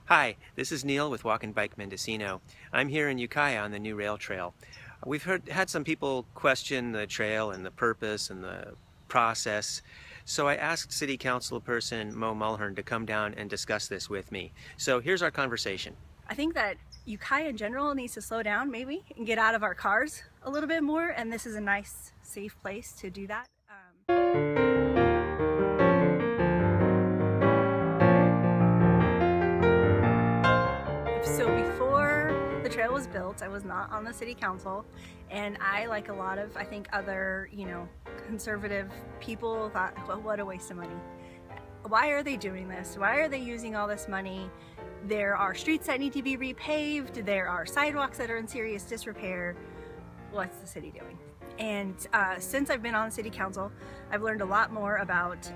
Hi, this is Neil with Walk and Bike Mendocino. I'm here in Ukiah on the new rail trail. We've had some people question the trail and the purpose and the process, so I asked City Council person Mo Mulhern to come down and discuss this with me. So here's our conversation. I think that Ukiah in general needs to slow down maybe and get out of our cars a little bit more, and this is a nice, safe place to do that. So before the trail was built, I was not on the city council, and I, like a lot of, I think, other, conservative people, thought, well, what a waste of money. Why are they doing this? Why are they using all this money? There are streets that need to be repaved. There are sidewalks that are in serious disrepair. What's the city doing? And since I've been on the city council, I've learned a lot more about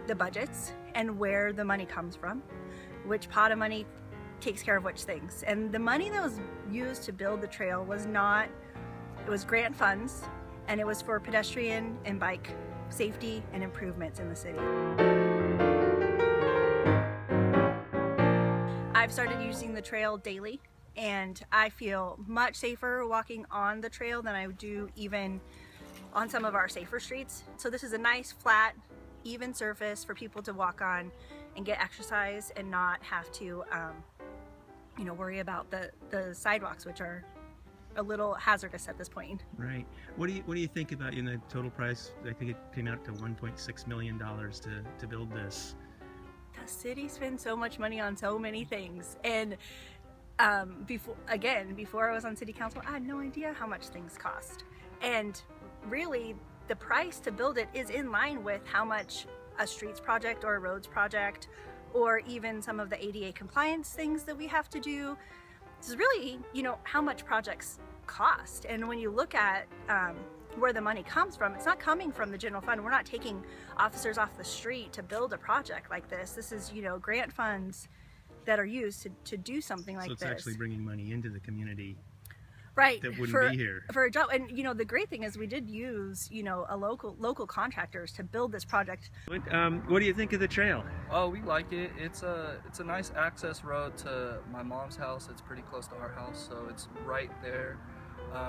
the budgets and where the money comes from, which pot of money takes care of which things. And the money that was used to build the trail was not, it was grant funds, and it was for pedestrian and bike safety and improvements in the city. I've started using the trail daily, and I feel much safer walking on the trail than I do even on some of our safer streets. So this is a nice, flat, even surface for people to walk on and get exercise and not have to worry about the sidewalks, which are a little hazardous at this point. Right. What do you think about the total price? I think it came out to $1.6 million to build this. The city spends so much money on so many things, and before I was on city council, I had no idea how much things cost, and really the price to build it is in line with how much a streets project or a roads project or even some of the ADA compliance things that we have to do. This is really, how much projects cost. And when you look at where the money comes from, it's not coming from the general fund. We're not taking officers off the street to build a project like this. This is, grant funds that are used to do something like this. So it's actually bringing money into the community. Right, that wouldn't be here for a job. And the great thing is we did use a local contractors to build this project. What do you think of the trail? Oh, we like it. It's a nice access road to my mom's house. It's pretty close to our house, so it's right there.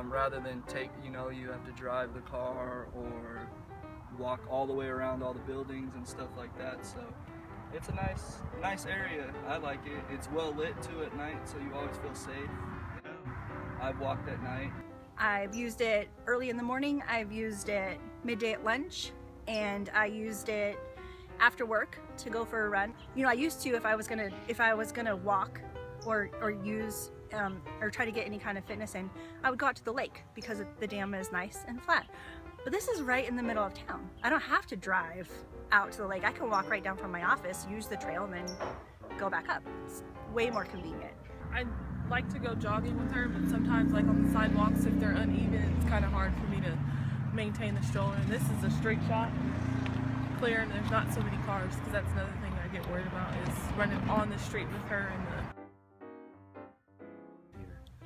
Rather than you have to drive the car or walk all the way around all the buildings and stuff like that. So it's a nice area. I like it. It's well lit too at night, so you always feel safe. I've walked at night. I've used it early in the morning, I've used it midday at lunch, and I used it after work to go for a run. I used to, if I was gonna walk or use or try to get any kind of fitness in, I would go out to the lake because the dam is nice and flat. But this is right in the middle of town. I don't have to drive out to the lake. I can walk right down from my office, use the trail, and then go back up. It's way more convenient. I like to go jogging with her, but sometimes, like on the sidewalks, if they're uneven, it's kind of hard for me to maintain the stroller. And this is a straight shot, clear, and there's not so many cars, because that's another thing I get worried about, is running on the street with her.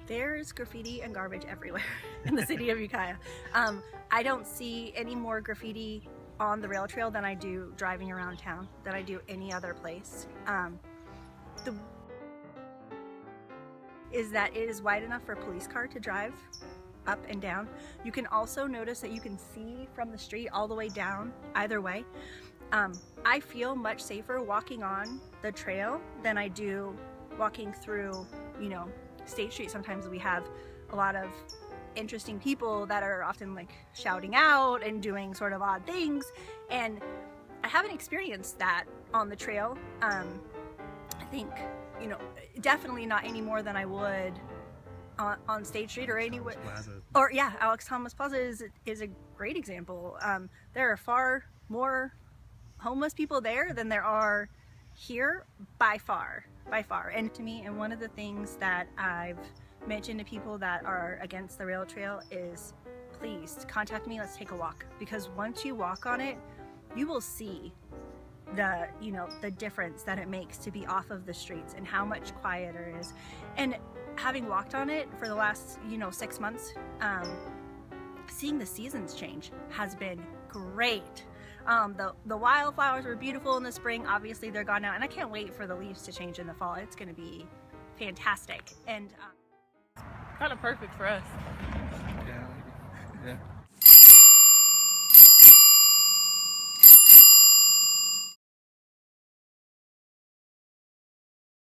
There's graffiti and garbage everywhere in the city of Ukiah. I don't see any more graffiti on the rail trail than I do driving around town, than I do any other place. Is that it is wide enough for a police car to drive up and down. You can also notice that you can see from the street all the way down either way. I feel much safer walking on the trail than I do walking through, State Street. Sometimes we have a lot of interesting people that are often like shouting out and doing sort of odd things, and I haven't experienced that on the trail. I think definitely not any more than I would on State Street or anywhere. Or yeah, Alex Thomas Plaza is a great example. There are far more homeless people there than there are here, by far. And to me, and one of the things that I've mentioned to people that are against the rail trail is, please contact me, let's take a walk, because once you walk on it, you will see the difference that it makes to be off of the streets and how much quieter it is. And having walked on it for the last 6 months, seeing the seasons change has been great. The wildflowers were beautiful in the spring. Obviously they're gone now, and I can't wait for the leaves to change in the fall. It's going to be fantastic. And Kind of perfect for us. Yeah.